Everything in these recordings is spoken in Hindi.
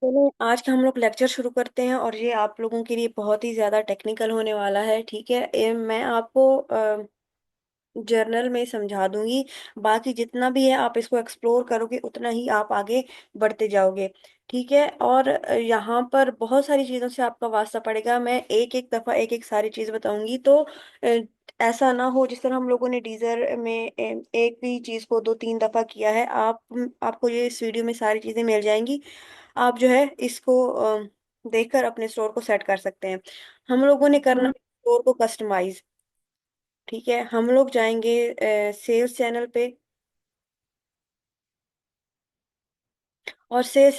चलो आज का हम लोग लेक्चर शुरू करते हैं और ये आप लोगों के लिए बहुत ही ज़्यादा टेक्निकल होने वाला है। ठीक है, मैं आपको जर्नल में समझा दूंगी। बाकी जितना भी है आप इसको एक्सप्लोर करोगे उतना ही आप आगे बढ़ते जाओगे। ठीक है, और यहाँ पर बहुत सारी चीज़ों से आपका वास्ता पड़ेगा। मैं एक एक दफ़ा एक एक सारी चीज़ बताऊंगी, तो ऐसा ना हो जिस तरह हम लोगों ने डीजर में एक भी चीज़ को दो तीन दफ़ा किया है। आपको ये इस वीडियो में सारी चीज़ें मिल जाएंगी। आप जो है इसको देखकर अपने स्टोर को सेट कर सकते हैं। हम लोगों ने करना स्टोर को कस्टमाइज। ठीक है, हम लोग जाएंगे सेल्स चैनल पे, और सेल्स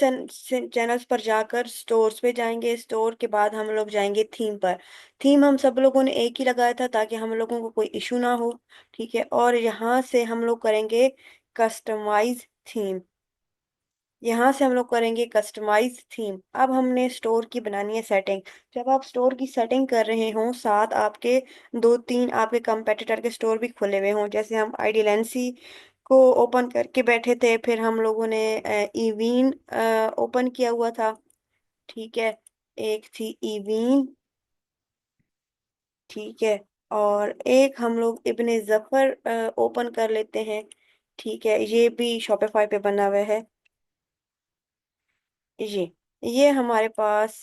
चैनल्स पर जाकर स्टोर्स पे जाएंगे। स्टोर के बाद हम लोग जाएंगे थीम पर। थीम हम सब लोगों ने एक ही लगाया था ताकि हम लोगों को कोई इशू ना हो। ठीक है, और यहाँ से हम लोग करेंगे कस्टमाइज थीम। यहाँ से हम लोग करेंगे कस्टमाइज थीम। अब हमने स्टोर की बनानी है सेटिंग। जब आप स्टोर की सेटिंग कर रहे हों, साथ आपके दो तीन आपके कंपेटिटर के स्टोर भी खुले हुए हों, जैसे हम आईडीएलएनसी को ओपन करके बैठे थे, फिर हम लोगों ने इवीन ओपन किया हुआ था। ठीक है, एक थी इवीन। ठीक है, और एक हम लोग इब्ने जफर ओपन कर लेते हैं। ठीक है, ये भी शॉपिफाई पे बना हुआ है। ये हमारे पास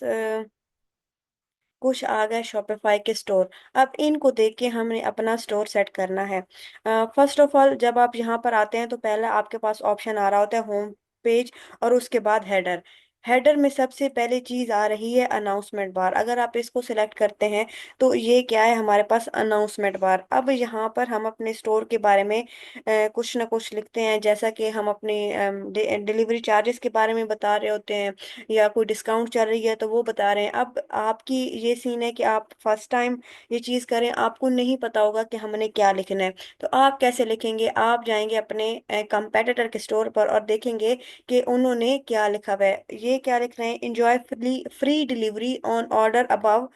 कुछ आ गए शॉपिफाई के स्टोर। अब इनको देख के हमने अपना स्टोर सेट करना है। फर्स्ट ऑफ ऑल जब आप यहाँ पर आते हैं तो पहला आपके पास ऑप्शन आ रहा होता है होम पेज, और उसके बाद हेडर। हेडर में सबसे पहले चीज आ रही है अनाउंसमेंट बार। अगर आप इसको सिलेक्ट करते हैं तो ये क्या है, हमारे पास अनाउंसमेंट बार। अब यहाँ पर हम अपने स्टोर के बारे में कुछ ना कुछ लिखते हैं, जैसा कि हम अपने डिलीवरी चार्जेस के बारे में बता रहे होते हैं, या कोई डिस्काउंट चल रही है तो वो बता रहे हैं। अब आपकी ये सीन है कि आप फर्स्ट टाइम ये चीज करें, आपको नहीं पता होगा कि हमने क्या लिखना है। तो आप कैसे लिखेंगे, आप जाएंगे अपने कंपेटिटर के स्टोर पर और देखेंगे कि उन्होंने क्या लिखा हुआ है। ये क्या लिख रहे हैं, enjoy free free delivery on order above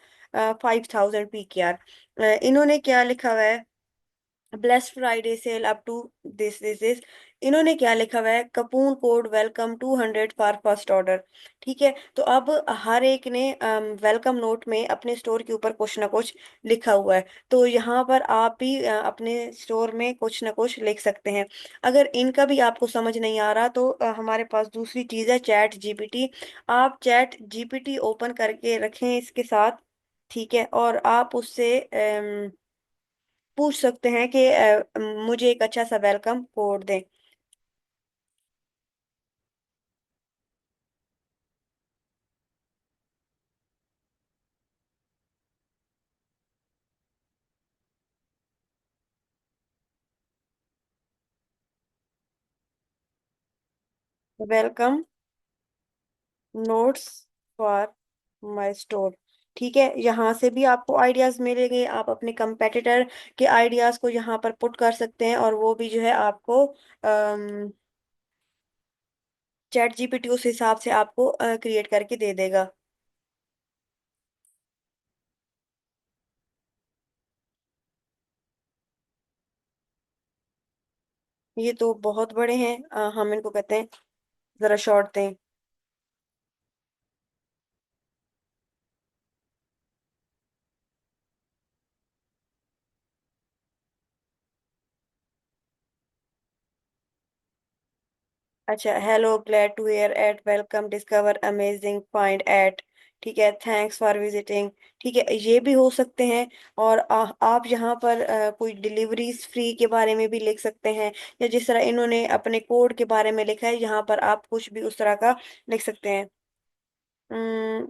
5000 PQR। इन्होंने क्या लिखा हुआ है, blessed Friday sale up to this. इन्होंने क्या लिखा हुआ है, coupon code welcome 200 for first order. ठीक है, तो अब हर एक ने वेलकम नोट में अपने स्टोर के ऊपर कुछ ना कुछ लिखा हुआ है। तो यहाँ पर आप भी अपने स्टोर में कुछ ना कुछ लिख सकते हैं। अगर इनका भी आपको समझ नहीं आ रहा तो हमारे पास दूसरी चीज़ है चैट जीपीटी। आप चैट जीपीटी ओपन करके रखें इसके साथ। ठीक है, और आप उससे पूछ सकते हैं कि मुझे एक अच्छा सा वेलकम कोड दें। Welcome notes for my store. ठीक है, यहाँ से भी आपको आइडियाज मिलेंगे। आप अपने कंपेटिटर के आइडियाज को यहाँ पर पुट कर सकते हैं, और वो भी जो है आपको चैट जीपीटी उस हिसाब से आपको क्रिएट करके दे देगा। ये तो बहुत बड़े हैं, हम इनको कहते हैं जरा शॉर्ट दें। अच्छा, hello, glad to here at, welcome, discover amazing find at. ठीक है, थैंक्स फॉर विजिटिंग। ठीक है, ये भी हो सकते हैं। और आप यहाँ पर कोई डिलीवरीज फ्री के बारे में भी लिख सकते हैं, या जिस तरह इन्होंने अपने कोड के बारे में लिखा है यहाँ पर आप कुछ भी उस तरह का लिख सकते हैं। अम्म,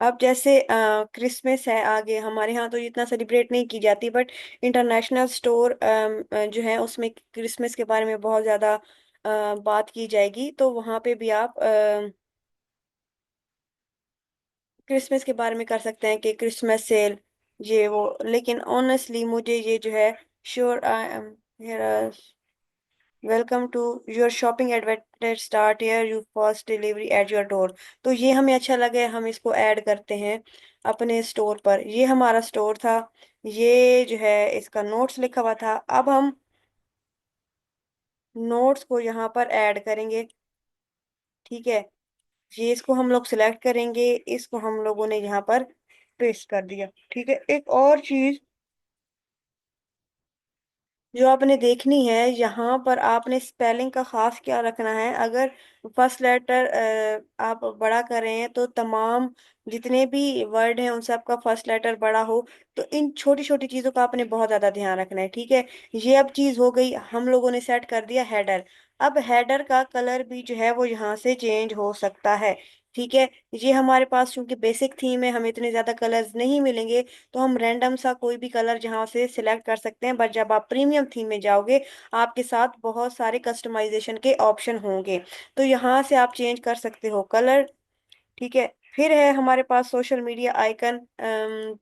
अब जैसे क्रिसमस है आगे, हमारे यहाँ तो इतना सेलिब्रेट नहीं की जाती, बट इंटरनेशनल स्टोर जो है उसमें क्रिसमस के बारे में बहुत ज़्यादा बात की जाएगी, तो वहाँ पे भी आप क्रिसमस के बारे में कर सकते हैं कि क्रिसमस सेल ये वो। लेकिन ऑनेस्टली मुझे ये जो है sure I am, welcome to your shopping adventure, start here you first delivery at your door. तो ये हमें अच्छा लगे, हम इसको ऐड करते हैं अपने स्टोर पर। ये हमारा स्टोर था, ये जो है इसका नोट्स लिखा हुआ था। अब हम नोट्स को यहाँ पर ऐड करेंगे। ठीक है, ये इसको हम लोग सिलेक्ट करेंगे, इसको हम लोगों ने यहाँ पर पेस्ट कर दिया। ठीक है, एक और चीज जो आपने देखनी है, यहाँ पर आपने स्पेलिंग का खास क्या रखना है। अगर फर्स्ट लेटर आप बड़ा कर रहे हैं तो तमाम जितने भी वर्ड हैं उन सब का फर्स्ट लेटर बड़ा हो। तो इन छोटी छोटी चीजों का आपने बहुत ज्यादा ध्यान रखना है। ठीक है, ये अब चीज हो गई। हम लोगों ने सेट कर दिया हेडर। अब हेडर का कलर भी जो है वो यहाँ से चेंज हो सकता है। ठीक है, ये हमारे पास चूंकि बेसिक थीम है, हमें इतने ज्यादा कलर्स नहीं मिलेंगे, तो हम रैंडम सा कोई भी कलर जहाँ से सिलेक्ट कर सकते हैं। बट जब आप प्रीमियम थीम में जाओगे, आपके साथ बहुत सारे कस्टमाइजेशन के ऑप्शन होंगे, तो यहाँ से आप चेंज कर सकते हो कलर। ठीक है, फिर है हमारे पास सोशल मीडिया आइकन।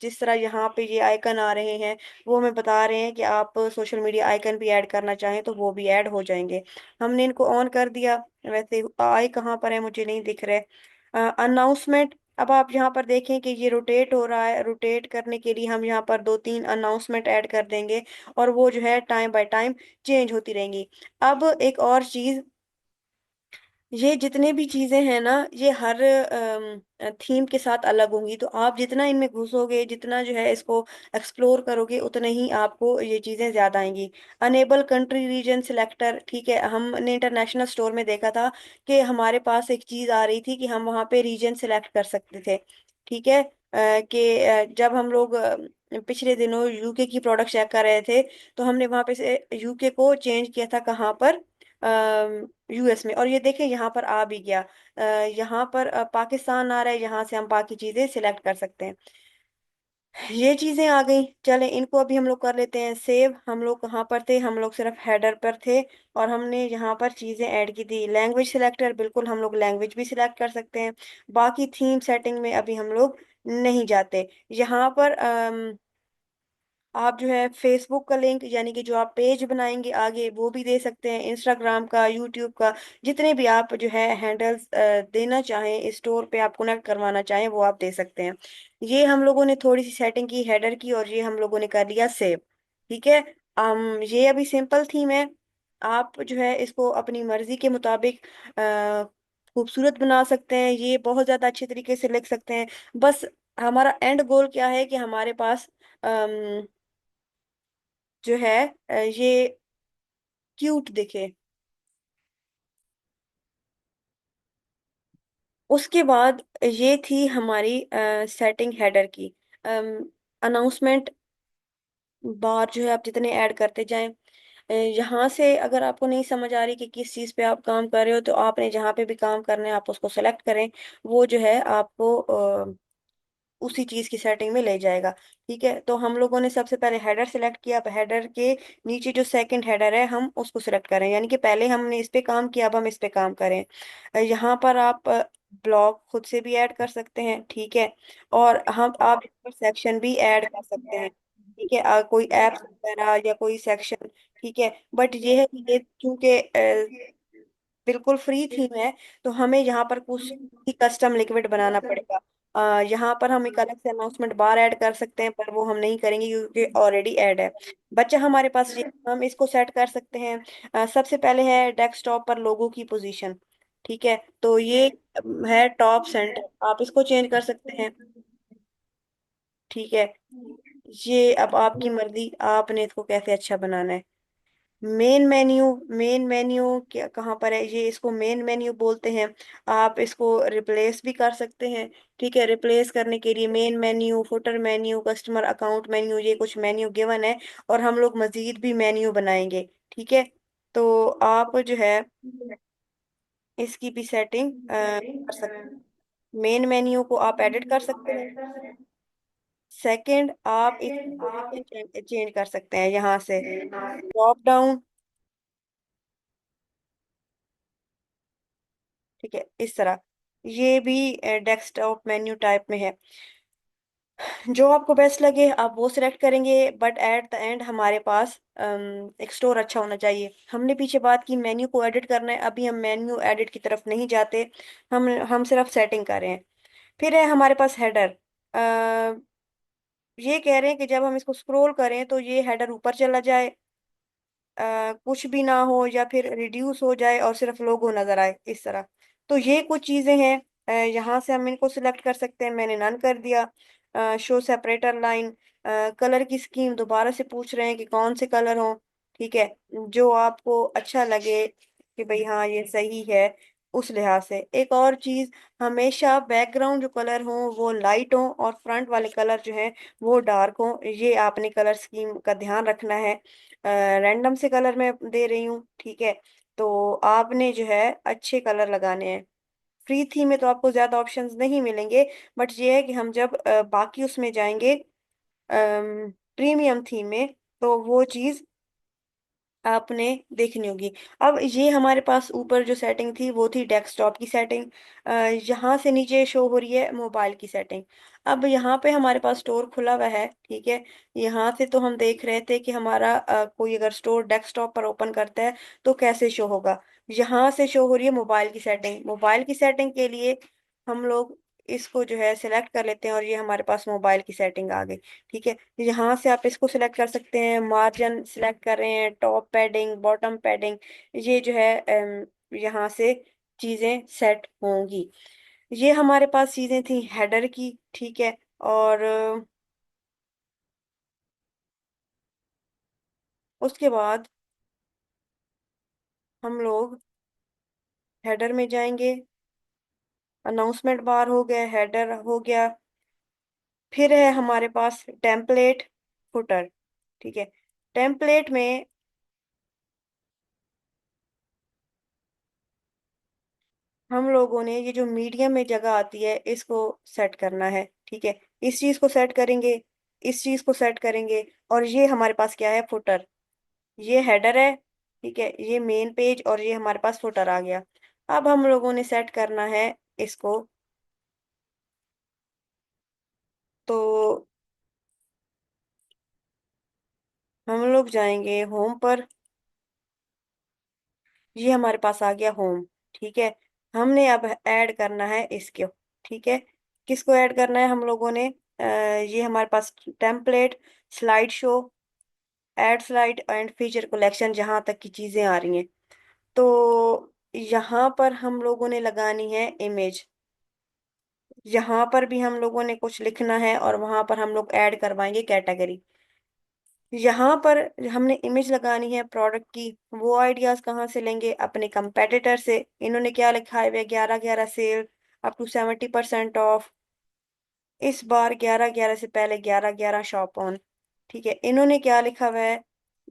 जिस तरह यहाँ पे ये आइकन आ रहे हैं, वो हमें बता रहे हैं कि आप सोशल मीडिया आइकन भी ऐड करना चाहें तो वो भी ऐड हो जाएंगे। हमने इनको ऑन कर दिया। वैसे आई कहाँ पर है, मुझे नहीं दिख रहा। अनाउंसमेंट, अब आप यहाँ पर देखें कि ये रोटेट हो रहा है। रोटेट करने के लिए हम यहाँ पर दो तीन अनाउंसमेंट ऐड कर देंगे, और वो जो है टाइम बाय टाइम चेंज होती रहेंगी। अब एक और चीज, ये जितने भी चीजें हैं ना, ये हर थीम के साथ अलग होंगी। तो आप जितना इनमें घुसोगे, जितना जो है इसको एक्सप्लोर करोगे, उतना ही आपको ये चीजें ज्यादा आएंगी। अनेबल कंट्री रीजन सिलेक्टर, ठीक है, हमने इंटरनेशनल स्टोर में देखा था कि हमारे पास एक चीज आ रही थी कि हम वहाँ पे रीजन सिलेक्ट कर सकते थे। ठीक है, कि जब हम लोग पिछले दिनों यूके की प्रोडक्ट चेक कर रहे थे, तो हमने वहां पे से यूके को चेंज किया था कहाँ पर, यूएस में। और ये देखें यहाँ पर आ भी गया। यहाँ पर पाकिस्तान आ रहा है, यहाँ से हम बाकी चीजें सिलेक्ट कर सकते हैं। ये चीजें आ गई। चले इनको अभी हम लोग कर लेते हैं सेव। हम लोग कहाँ पर थे, हम लोग सिर्फ हेडर पर थे, और हमने यहाँ पर चीजें ऐड की थी। लैंग्वेज सिलेक्टर, बिल्कुल हम लोग लैंग्वेज भी सिलेक्ट कर सकते हैं। बाकी थीम सेटिंग में अभी हम लोग नहीं जाते। यहाँ पर आप जो है फेसबुक का लिंक, यानी कि जो आप पेज बनाएंगे आगे, वो भी दे सकते हैं। इंस्टाग्राम का, यूट्यूब का, जितने भी आप जो है हैंडल्स देना चाहें, स्टोर पे आप कनेक्ट करवाना चाहें, वो आप दे सकते हैं। ये हम लोगों ने थोड़ी सी सेटिंग की हेडर की, और ये हम लोगों ने कर लिया सेव। ठीक है, ये अभी सिंपल थीम है। आप जो है इसको अपनी मर्जी के मुताबिक खूबसूरत बना सकते हैं, ये बहुत ज्यादा अच्छे तरीके से लिख सकते हैं। बस हमारा एंड गोल क्या है कि हमारे पास जो है ये क्यूट दिखे। उसके बाद ये थी हमारी सेटिंग हेडर की। अनाउंसमेंट बार जो है आप जितने ऐड करते जाएं। यहाँ से अगर आपको नहीं समझ आ रही कि किस चीज़ पे आप काम कर रहे हो, तो आपने जहाँ पे भी काम करना है आप उसको सेलेक्ट करें। वो जो है आपको उसी चीज की सेटिंग में ले जाएगा। ठीक है, तो हम लोगों ने सबसे पहले हेडर सेलेक्ट किया। अब हेडर के नीचे जो सेकंड हेडर है, हम उसको सिलेक्ट करें, यानी कि पहले हमने इस पे काम किया, अब हम इस पे काम करें। यहाँ पर आप ब्लॉग खुद से भी ऐड कर सकते हैं। ठीक है, और हम आप इस पर सेक्शन भी ऐड कर सकते हैं। ठीक है, कोई ऐप्स वगैरह या कोई सेक्शन। ठीक है, बट ये है कि ये चूंकि बिल्कुल फ्री थीम है, तो हमें यहाँ पर कुछ ही कस्टम लिक्विड बनाना पड़ेगा। यहाँ पर हम एक अलग से अनाउंसमेंट बार ऐड कर सकते हैं, पर वो हम नहीं करेंगे क्योंकि ऑलरेडी ऐड है। बच्चा हमारे पास ये, हम इसको सेट कर सकते हैं। सबसे पहले है डेस्कटॉप पर लोगो की पोजीशन। ठीक है, तो ये है टॉप सेंटर, आप इसको चेंज कर सकते हैं। ठीक है, ये अब आपकी मर्जी, आपने इसको कैसे अच्छा बनाना है। मेन मेन्यू, मेन मेन्यू क्या कहाँ पर है, ये इसको मेन मेन्यू बोलते हैं। आप इसको रिप्लेस भी कर सकते हैं। ठीक है, रिप्लेस करने के लिए main menu, footer menu, customer account menu, ये कुछ मेन्यू गिवन है, और हम लोग मजीद भी मेन्यू बनाएंगे। ठीक है, तो आप जो है इसकी भी सेटिंग कर सकते हैं। मेन मेन्यू को आप एडिट कर सकते हैं। सेकंड, आप इसकी पोजीशन चेंज कर सकते हैं यहाँ से, ड्रॉप डाउन। ठीक है, इस तरह ये भी डेस्कटॉप मेन्यू टाइप में है। जो आपको बेस्ट लगे आप वो सिलेक्ट करेंगे, बट एट द एंड हमारे पास एक स्टोर अच्छा होना चाहिए। हमने पीछे बात की मेन्यू को एडिट करना है, अभी हम मेन्यू एडिट की तरफ नहीं जाते, हम सिर्फ सेटिंग कर रहे हैं। फिर है हमारे पास हेडर। ये कह रहे हैं कि जब हम इसको स्क्रॉल करें तो ये हेडर ऊपर चला जाए, कुछ भी ना हो, या फिर रिड्यूस हो जाए और सिर्फ लोगो नजर आए इस तरह। तो ये कुछ चीजें हैं, यहाँ से हम इनको सिलेक्ट कर सकते हैं। मैंने नन कर दिया। Show separator line. कलर की स्कीम दोबारा से पूछ रहे हैं कि कौन से कलर हो। ठीक है, जो आपको अच्छा लगे कि भाई हाँ ये सही है, उस लिहाज से। एक और चीज, हमेशा बैकग्राउंड जो कलर हो वो लाइट हो और फ्रंट वाले कलर जो है वो डार्क हो। ये आपने कलर स्कीम का ध्यान रखना है। रैंडम से कलर मैं दे रही हूँ, ठीक है। तो आपने जो है अच्छे कलर लगाने हैं। फ्री थीम में तो आपको ज्यादा ऑप्शंस नहीं मिलेंगे, बट ये है कि हम जब बाकी उसमें जाएंगे प्रीमियम थीम में, तो वो चीज आपने देखनी होगी। अब ये हमारे पास ऊपर जो सेटिंग थी वो थी डेस्कटॉप की सेटिंग। यहाँ से नीचे शो हो रही है मोबाइल की सेटिंग। अब यहाँ पे हमारे पास स्टोर खुला हुआ है, ठीक है। यहाँ से तो हम देख रहे थे कि हमारा कोई अगर स्टोर डेस्कटॉप पर ओपन करता है तो कैसे शो होगा। यहाँ से शो हो रही है मोबाइल की सेटिंग। मोबाइल की सेटिंग के लिए हम लोग इसको जो है सिलेक्ट कर लेते हैं और ये हमारे पास मोबाइल की सेटिंग आ गई। ठीक है, यहाँ से आप इसको सिलेक्ट कर सकते हैं। मार्जिन सिलेक्ट कर रहे हैं, टॉप पैडिंग, बॉटम पैडिंग, ये जो है यहाँ से चीजें सेट होंगी। ये हमारे पास चीजें थी हेडर की, ठीक है। और उसके बाद हम लोग हेडर में जाएंगे। अनाउंसमेंट बार हो गया, हेडर हो गया। फिर है हमारे पास टेम्पलेट, फुटर, ठीक है। टेम्पलेट में हम लोगों ने ये जो मीडियम में जगह आती है इसको सेट करना है, ठीक है। इस चीज को सेट करेंगे, इस चीज को सेट करेंगे, और ये हमारे पास क्या है, फुटर। ये हेडर है, ठीक है, ये मेन पेज, और ये हमारे पास फुटर आ गया। अब हम लोगों ने सेट करना है इसको। तो हम लोग जाएंगे होम पर। ये हमारे पास आ गया होम, ठीक है। हमने अब ऐड करना है इसको, ठीक है। किसको ऐड करना है हम लोगों ने, ये हमारे पास template, slide show, add slide and feature collection, जहाँ तक की चीजें आ रही हैं। तो यहाँ पर हम लोगों ने लगानी है इमेज। यहाँ पर भी हम लोगों ने कुछ लिखना है और वहां पर हम लोग ऐड करवाएंगे कैटेगरी। यहाँ पर हमने इमेज लगानी है प्रोडक्ट की। वो आइडियाज कहाँ से लेंगे, अपने कंपेटिटर से। इन्होंने क्या लिखा है, 11/11 सेल, अप टू 70% ऑफ, इस बार 11/11 से पहले 11/11 शॉप ऑन। ठीक है, इन्होंने क्या लिखा हुआ है,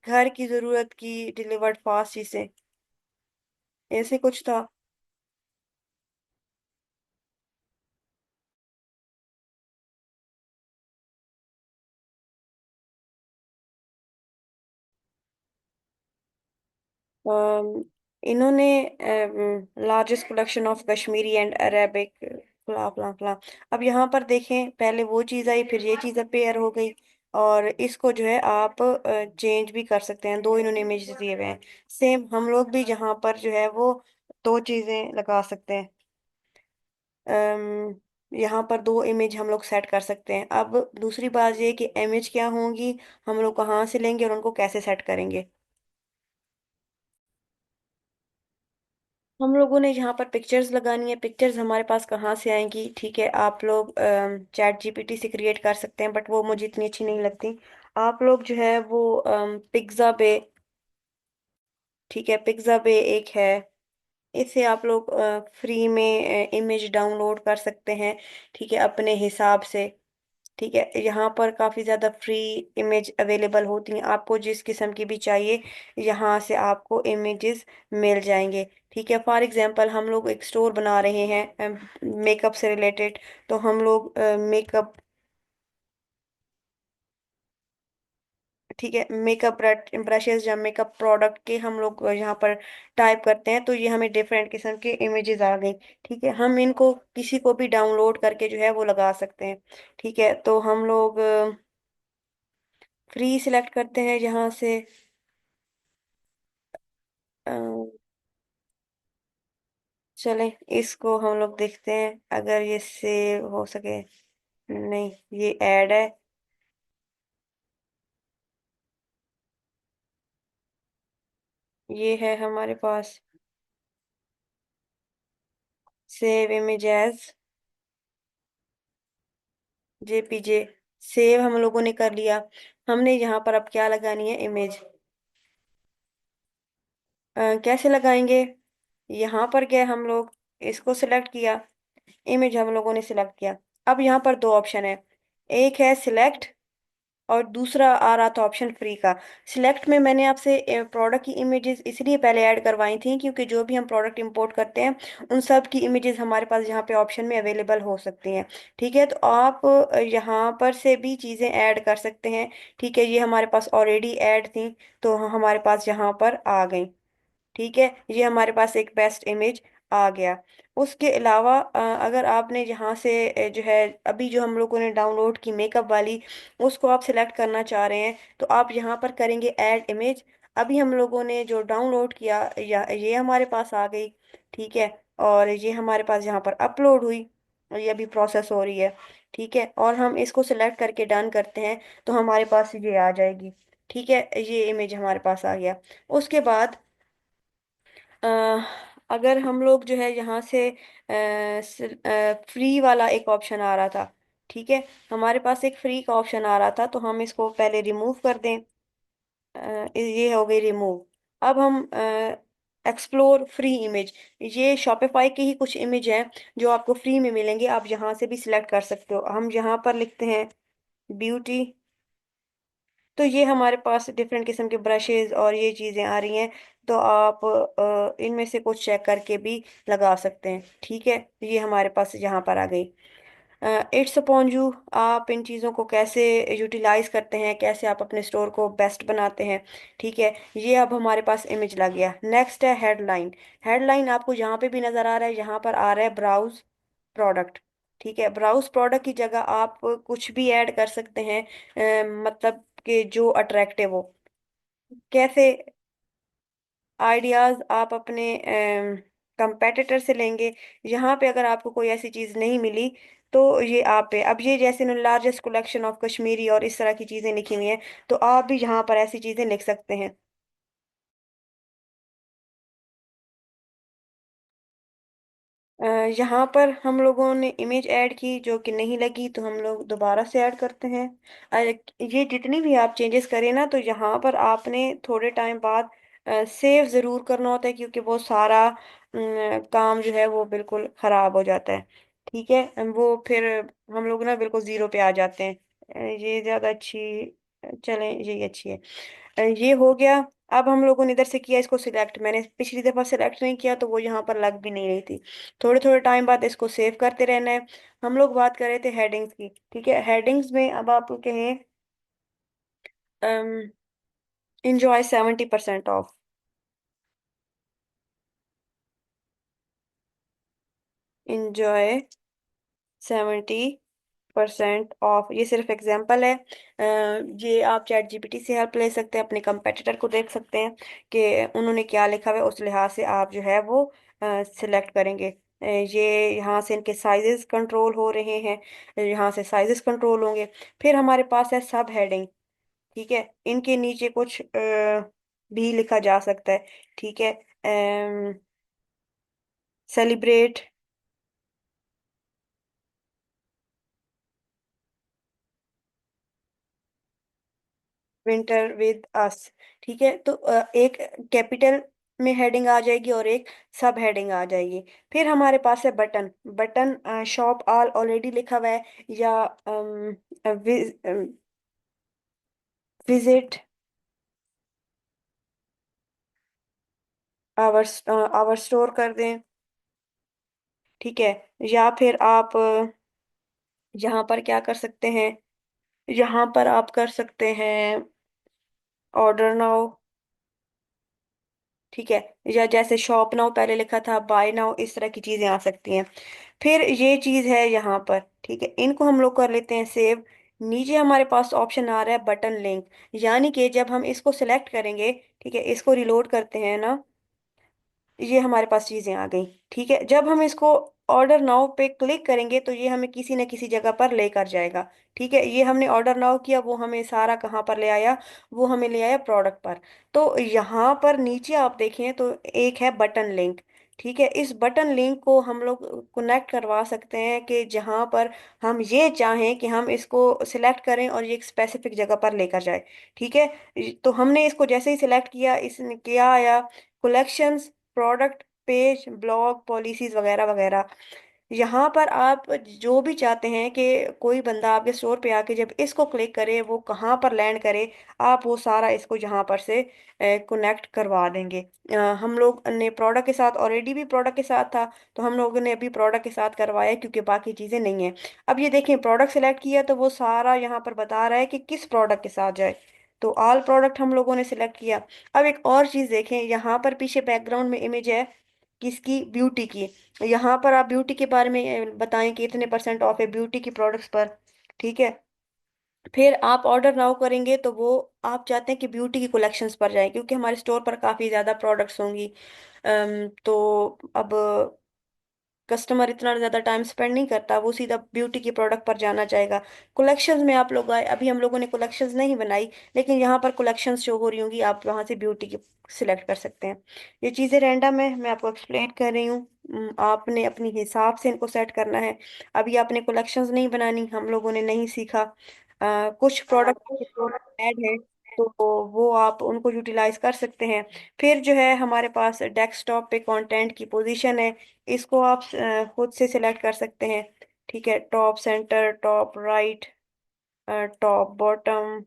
घर की जरूरत की डिलीवर्ड फास्ट चीजें, ऐसे कुछ था। अम, इन्होंने largest collection of Kashmiri and Arabic, फला फला फला। अब यहाँ पर देखें, पहले वो चीज़ आई, फिर ये चीज़ अपेयर हो गई। और इसको जो है आप चेंज भी कर सकते हैं। दो इन्होंने इमेज दिए हुए हैं, सेम हम लोग भी यहाँ पर जो है वो दो चीज़ें लगा सकते हैं। यहाँ पर दो इमेज हम लोग सेट कर सकते हैं। अब दूसरी बात ये कि इमेज क्या होंगी, हम लोग कहाँ से लेंगे और उनको कैसे सेट करेंगे। हम लोगों ने यहाँ पर पिक्चर्स लगानी है। पिक्चर्स हमारे पास कहाँ से आएंगी, ठीक है। आप लोग चैट जीपीटी से क्रिएट कर सकते हैं, बट वो मुझे इतनी अच्छी नहीं लगती। आप लोग जो है वो पिक्सा बे, ठीक है, पिक्सा बे एक है। इसे आप लोग फ्री में इमेज डाउनलोड कर सकते हैं, ठीक है, अपने हिसाब से। ठीक है, यहाँ पर काफ़ी ज़्यादा फ्री इमेज अवेलेबल होती हैं, आपको जिस किस्म की भी चाहिए यहाँ से आपको इमेजेस मिल जाएंगे। ठीक है, फॉर एग्जांपल हम लोग एक स्टोर बना रहे हैं मेकअप से रिलेटेड, तो हम लोग मेकअप ठीक है, मेकअप ब्रशेस या मेकअप प्रोडक्ट के हम लोग यहाँ पर टाइप करते हैं तो ये हमें डिफरेंट किस्म के इमेजेस आ गई। ठीक है, हम इनको किसी को भी डाउनलोड करके जो है वो लगा सकते हैं। ठीक है, तो हम लोग फ्री सिलेक्ट करते हैं यहाँ से। अ, चलें, इसको हम लोग देखते हैं अगर ये सेव हो सके। नहीं, ये ऐड है। ये है हमारे पास save image as JPG. Save हम लोगों ने कर लिया। हमने यहाँ पर अब क्या लगानी है, इमेज। कैसे लगाएंगे? यहाँ पर गए हम लोग, इसको सिलेक्ट किया, इमेज हम लोगों ने सिलेक्ट किया। अब यहाँ पर दो ऑप्शन है, एक है सिलेक्ट और दूसरा आ रहा था ऑप्शन फ्री का। सिलेक्ट में मैंने आपसे प्रोडक्ट की इमेजेस इसलिए पहले ऐड करवाई थी क्योंकि जो भी हम प्रोडक्ट इंपोर्ट करते हैं उन सब की इमेजेस हमारे पास यहाँ पे ऑप्शन में अवेलेबल हो सकती हैं। ठीक है, तो आप यहाँ पर से भी चीज़ें ऐड कर सकते हैं। ठीक है, ये हमारे पास ऑलरेडी ऐड थी तो हमारे पास यहाँ पर आ गई। ठीक है, ये हमारे पास एक बेस्ट इमेज आ गया। उसके अलावा अगर आपने यहाँ से जो है अभी जो हम लोगों ने डाउनलोड की मेकअप वाली, उसको आप सिलेक्ट करना चाह रहे हैं तो आप यहाँ पर करेंगे ऐड इमेज। अभी हम लोगों ने जो डाउनलोड किया या ये हमारे पास आ गई। ठीक है, और ये हमारे पास यहाँ पर अपलोड हुई और ये अभी प्रोसेस हो रही है। ठीक है, और हम इसको सिलेक्ट करके डन करते हैं तो हमारे पास ये आ जाएगी। ठीक है, ये इमेज हमारे पास आ गया। उसके बाद अ, अगर हम लोग जो है यहाँ से फ्री वाला एक ऑप्शन आ रहा था। ठीक है, हमारे पास एक फ्री का ऑप्शन आ रहा था तो हम इसको पहले रिमूव कर दें। ये हो गई रिमूव। अब हम एक्सप्लोर फ्री इमेज, ये शॉपिफाई की ही कुछ इमेज हैं जो आपको फ्री में मिलेंगे, आप यहाँ से भी सिलेक्ट कर सकते हो। हम यहाँ पर लिखते हैं ब्यूटी। तो ये हमारे पास डिफरेंट किस्म के ब्रशेज और ये चीज़ें आ रही हैं। तो आप इनमें से कुछ चेक करके भी लगा सकते हैं। ठीक है, ये हमारे पास यहाँ पर आ गई। इट्स अपॉन यू, आप इन चीज़ों को कैसे यूटिलाइज करते हैं, कैसे आप अपने स्टोर को बेस्ट बनाते हैं। ठीक है, ये अब हमारे पास इमेज लग गया। नेक्स्ट है हेडलाइन। हेडलाइन आपको यहाँ पे भी नज़र आ रहा है, यहाँ पर आ रहा है ब्राउज प्रोडक्ट। ठीक है, ब्राउज प्रोडक्ट की जगह आप कुछ भी ऐड कर सकते हैं, मतलब कि जो अट्रैक्टिव हो। कैसे? आइडियाज आप अपने कंपेटिटर से लेंगे। यहाँ पे अगर आपको कोई ऐसी चीज नहीं मिली तो ये आप पे, अब ये जैसे लार्जेस्ट कलेक्शन ऑफ कश्मीरी और इस तरह की चीजें लिखी हुई हैं तो आप भी यहाँ पर ऐसी चीजें लिख सकते हैं। अ, यहाँ पर हम लोगों ने इमेज ऐड की जो कि नहीं लगी तो हम लोग दोबारा से ऐड करते हैं। ये जितनी भी आप चेंजेस करें ना तो यहाँ पर आपने थोड़े टाइम बाद सेव ज़रूर करना होता है क्योंकि वो सारा काम जो है वो बिल्कुल ख़राब हो जाता है। ठीक है, वो फिर हम लोग ना बिल्कुल ज़ीरो पे आ जाते हैं। ये ज़्यादा अच्छी, चलें यही अच्छी है। ये हो गया। अब हम लोगों ने इधर से किया इसको सिलेक्ट, मैंने पिछली दफा सिलेक्ट नहीं किया तो वो यहाँ पर लग भी नहीं रही थी। थोड़े थोड़े टाइम बाद इसको सेव करते रहना है। हम लोग बात कर रहे थे हेडिंग्स की। ठीक है, हेडिंग्स में अब आप कहें इंजॉय 70% ऑफ। इंजॉय 70% ऑफ, ये सिर्फ एग्जांपल है। ये आप चैट जीपीटी से हेल्प ले सकते हैं, अपने कंपेटिटर को देख सकते हैं कि उन्होंने क्या लिखा हुआ है, उस लिहाज से आप जो है वो सिलेक्ट करेंगे। ये यहाँ से इनके साइजेस कंट्रोल हो रहे हैं, यहाँ से साइजेस कंट्रोल होंगे। फिर हमारे पास है सब हेडिंग। ठीक है, इनके नीचे कुछ भी लिखा जा सकता है। ठीक है, सेलिब्रेट विंटर विद अस। ठीक है, तो एक कैपिटल में हेडिंग आ जाएगी और एक सब हेडिंग आ जाएगी। फिर हमारे पास है button. Button shop all already लिखा हुआ है या विजिट आवर आवर स्टोर कर दें। ठीक है, या फिर आप यहाँ पर क्या कर सकते हैं, यहाँ पर आप कर सकते हैं ऑर्डर नाउ, ठीक है, या जैसे शॉप नाउ पहले लिखा था, बाय नाउ, इस तरह की चीजें आ सकती हैं। फिर ये चीज है यहाँ पर, ठीक है, इनको हम लोग कर लेते हैं सेव। नीचे हमारे पास ऑप्शन आ रहा है बटन लिंक, यानी कि जब हम इसको सिलेक्ट करेंगे, ठीक है, इसको रिलोड करते हैं ना, ये हमारे पास चीजें आ गई। ठीक है, जब हम इसको ऑर्डर नाउ पे क्लिक करेंगे तो ये हमें किसी न किसी जगह पर लेकर जाएगा। ठीक है, ये हमने ऑर्डर नाउ किया, वो हमें सारा कहाँ पर ले आया, वो हमें ले आया प्रोडक्ट पर। तो यहाँ पर नीचे आप देखें तो एक है बटन लिंक। ठीक है, इस बटन लिंक को हम लोग कनेक्ट करवा सकते हैं कि जहाँ पर हम ये चाहें कि हम इसको सिलेक्ट करें और ये एक स्पेसिफिक जगह पर लेकर जाए। ठीक है, तो हमने इसको जैसे ही सिलेक्ट किया, इसने क्या आया, collections, product page, blog, policies वगैरह वगैरह। यहाँ पर आप जो भी चाहते हैं कि कोई बंदा आपके स्टोर पे आके जब इसको क्लिक करे वो कहाँ पर लैंड करे, आप वो सारा इसको यहाँ पर से कनेक्ट करवा देंगे। हम लोग ने प्रोडक्ट के साथ ऑलरेडी भी प्रोडक्ट के साथ था, तो हम लोगों ने अभी प्रोडक्ट के साथ करवाया क्योंकि बाकी चीज़ें नहीं है। अब ये देखें, प्रोडक्ट सेलेक्ट किया तो वो सारा यहाँ पर बता रहा है कि किस प्रोडक्ट के साथ जाए। तो ऑल प्रोडक्ट हम लोगों ने सिलेक्ट किया। अब एक और चीज़ देखें, यहाँ पर पीछे बैकग्राउंड में इमेज है किसकी, ब्यूटी की। यहाँ पर आप ब्यूटी के बारे में बताएं कि इतने परसेंट ऑफ है ब्यूटी की प्रोडक्ट्स पर। ठीक है, फिर आप ऑर्डर नाउ करेंगे तो वो आप चाहते हैं कि ब्यूटी की कलेक्शंस पर जाए क्योंकि हमारे स्टोर पर काफ़ी ज़्यादा प्रोडक्ट्स होंगी। तो अब कस्टमर इतना ज़्यादा टाइम स्पेंड नहीं करता, वो सीधा ब्यूटी के प्रोडक्ट पर जाना चाहेगा। कलेक्शंस में आप लोग आए, अभी हम लोगों ने कलेक्शंस नहीं बनाई, लेकिन यहाँ पर कलेक्शंस शो हो रही होंगी, आप वहाँ से ब्यूटी की सिलेक्ट कर सकते हैं। ये चीज़ें रैंडम है, मैं आपको एक्सप्लेन कर रही हूँ। आपने अपनी हिसाब से इनको सेट करना है। अभी आपने कलेक्शंस नहीं बनानी, हम लोगों ने नहीं सीखा। कुछ प्रोडक्ट ऐड है, तो वो आप उनको यूटिलाइज कर सकते हैं। फिर जो है हमारे पास डेस्कटॉप पे कंटेंट की पोजीशन है, इसको आप खुद से सिलेक्ट कर सकते हैं। ठीक है, top centre, top right, top bottom,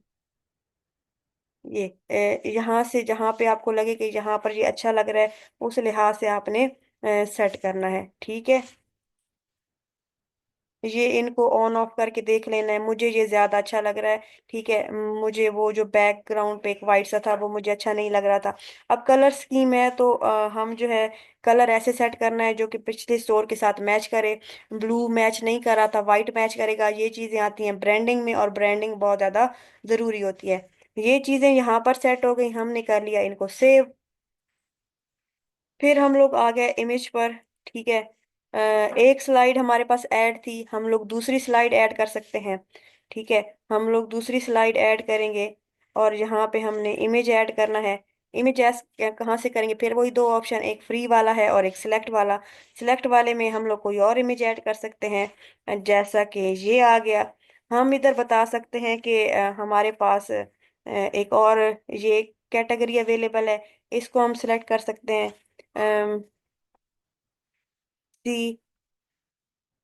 ये यहाँ से जहाँ पे आपको लगे कि यहाँ पर ये अच्छा लग रहा है, उस लिहाज से आपने सेट करना है। ठीक है, ये इनको ऑन ऑफ करके देख लेना है, मुझे ये ज्यादा अच्छा लग रहा है। ठीक है, मुझे वो जो बैकग्राउंड पे एक वाइट सा था वो मुझे अच्छा नहीं लग रहा था। अब कलर स्कीम है तो हम जो है कलर ऐसे सेट करना है जो कि पिछले स्टोर के साथ मैच करे। ब्लू मैच नहीं कर रहा था, वाइट मैच करेगा, ये चीजें आती हैं ब्रांडिंग में, और ब्रांडिंग बहुत ज्यादा जरूरी होती है। ये चीजें यहाँ पर सेट हो गई, हमने कर लिया इनको सेव। फिर हम लोग आ गए इमेज पर। ठीक है, एक स्लाइड हमारे पास ऐड थी, हम लोग दूसरी स्लाइड ऐड कर सकते हैं। ठीक है, हम लोग दूसरी स्लाइड ऐड करेंगे, और यहाँ पे हमने इमेज ऐड करना है। इमेज ऐस कहाँ से करेंगे, फिर वही दो ऑप्शन, एक फ्री वाला है और एक सिलेक्ट वाला। सिलेक्ट वाले में हम लोग कोई और इमेज ऐड कर सकते हैं, जैसा कि ये आ गया। हम इधर बता सकते हैं कि हमारे पास एक और ये कैटेगरी अवेलेबल है, इसको हम सिलेक्ट कर सकते हैं। सी,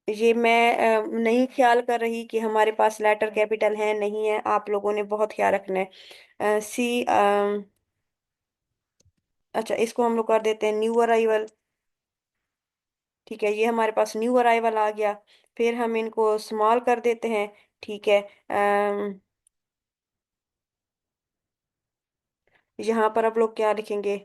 ये मैं नहीं ख्याल कर रही कि हमारे पास लेटर कैपिटल है नहीं है, आप लोगों ने बहुत ख्याल रखना है। सी, अच्छा, इसको हम लोग कर देते हैं न्यू अराइवल। ठीक है, ये हमारे पास न्यू अराइवल आ गया। फिर हम इनको स्मॉल कर देते हैं। ठीक है, यहाँ पर आप लोग क्या लिखेंगे,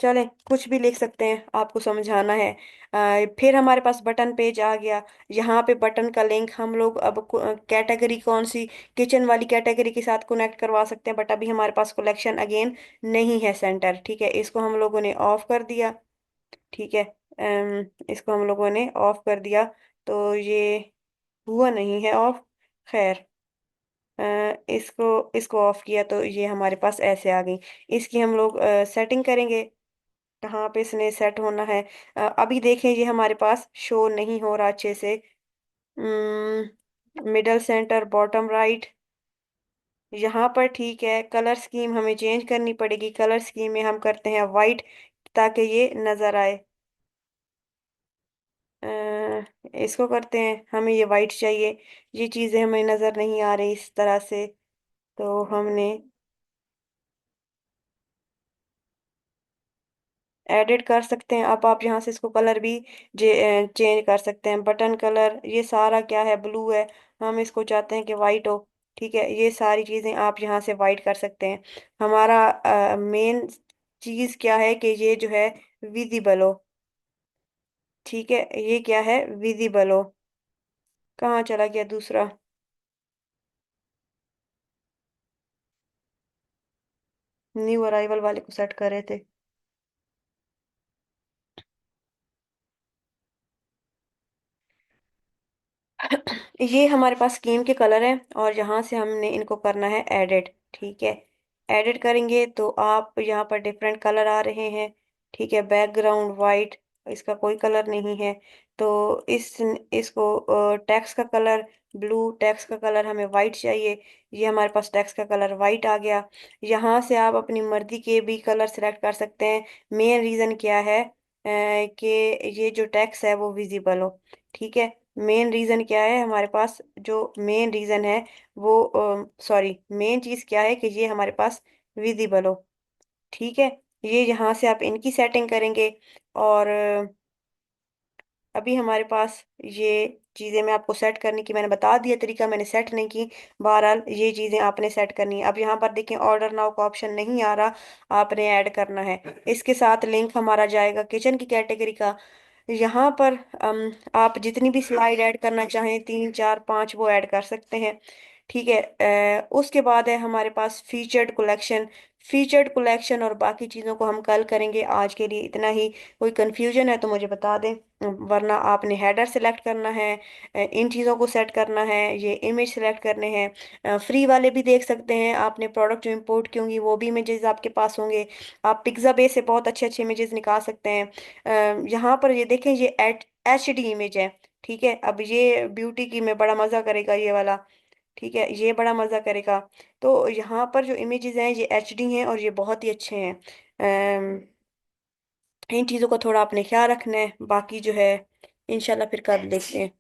चलें कुछ भी लिख सकते हैं, आपको समझाना है। फिर हमारे पास बटन पेज आ गया। यहाँ पे बटन का लिंक हम लोग अब कैटेगरी कौन सी, किचन वाली कैटेगरी के साथ कनेक्ट करवा सकते हैं, बट अभी हमारे पास कलेक्शन अगेन नहीं है सेंटर। ठीक है, इसको हम लोगों ने ऑफ कर दिया। ठीक है, इसको हम लोगों ने ऑफ कर दिया, तो ये हुआ नहीं है ऑफ। खैर, इसको इसको ऑफ किया तो ये हमारे पास ऐसे आ गई। इसकी हम लोग सेटिंग करेंगे, कहाँ पे इसने सेट होना है। अभी देखें, ये हमारे पास शो नहीं हो रहा अच्छे से। मिडल सेंटर, बॉटम राइट, यहाँ पर ठीक है। कलर स्कीम हमें चेंज करनी पड़ेगी, कलर स्कीम में हम करते हैं वाइट, ताकि ये नजर आए। इसको करते हैं, हमें ये वाइट चाहिए, ये चीजें हमें नजर नहीं आ रही इस तरह से, तो हमने एडिट कर सकते हैं। अब आप यहाँ से इसको कलर भी चेंज कर सकते हैं। बटन कलर ये सारा क्या है, ब्लू है, हम इसको चाहते हैं कि वाइट हो। ठीक है, ये सारी चीजें आप यहाँ से वाइट कर सकते हैं। हमारा मेन चीज क्या है कि ये जो है विजिबल हो। ठीक है, ये क्या है, विजिबल हो। कहाँ चला गया दूसरा? न्यू अराइवल वाले को सेट कर रहे थे। ये हमारे पास स्कीम के कलर हैं और यहाँ से हमने इनको करना है एडिट। ठीक है, एडिट करेंगे तो आप यहाँ पर डिफरेंट कलर आ रहे हैं। ठीक है, बैकग्राउंड वाइट, इसका कोई कलर नहीं है। तो इसको टेक्स्ट का कलर ब्लू, टेक्स्ट का कलर हमें वाइट चाहिए। ये हमारे पास टेक्स्ट का कलर वाइट आ गया। यहाँ से आप अपनी मर्जी के भी कलर सेलेक्ट कर सकते हैं। मेन रीज़न क्या है कि ये जो टेक्स्ट है वो विजिबल हो। ठीक है, मेन रीजन क्या है हमारे पास, जो मेन रीजन है वो, सॉरी, मेन चीज क्या है कि ये हमारे पास विजिबल हो। ठीक है, ये यहाँ से आप इनकी सेटिंग करेंगे। और अभी हमारे पास ये चीज़ें मैं आपको सेट करने की मैंने बता दिया तरीका, मैंने सेट नहीं की। बहरहाल ये चीज़ें आपने सेट करनी है। अब यहाँ पर देखें ऑर्डर नाउ का ऑप्शन नहीं आ रहा, आपने ऐड करना है। इसके साथ लिंक हमारा जाएगा किचन की कैटेगरी का। यहाँ पर आप जितनी भी स्लाइड ऐड करना चाहें, 3 4 5, वो ऐड कर सकते हैं। ठीक है, उसके बाद है हमारे पास फीचर्ड कलेक्शन। फीचर्ड कलेक्शन और बाकी चीज़ों को हम कल करेंगे, आज के लिए इतना ही। कोई कंफ्यूजन है तो मुझे बता दें, वरना आपने हेडर सेलेक्ट करना है, इन चीज़ों को सेट करना है, ये इमेज सेलेक्ट करने हैं। फ्री वाले भी देख सकते हैं आपने, प्रोडक्ट जो इंपोर्ट की होंगी वो भी इमेजेस आपके पास होंगे। आप पिक्साबे से बहुत अच्छे अच्छे इमेजेस निकाल सकते हैं। यहाँ पर ये देखें, ये HD इमेज है। ठीक है, अब ये ब्यूटी की में बड़ा मज़ा करेगा ये वाला। ठीक है, ये बड़ा मज़ा करेगा। तो यहाँ पर जो इमेजेस हैं ये HD हैं और ये बहुत ही अच्छे हैं। इन चीज़ों का थोड़ा आपने ख्याल रखना है, बाकी जो है इंशाल्लाह फिर कर देखते हैं।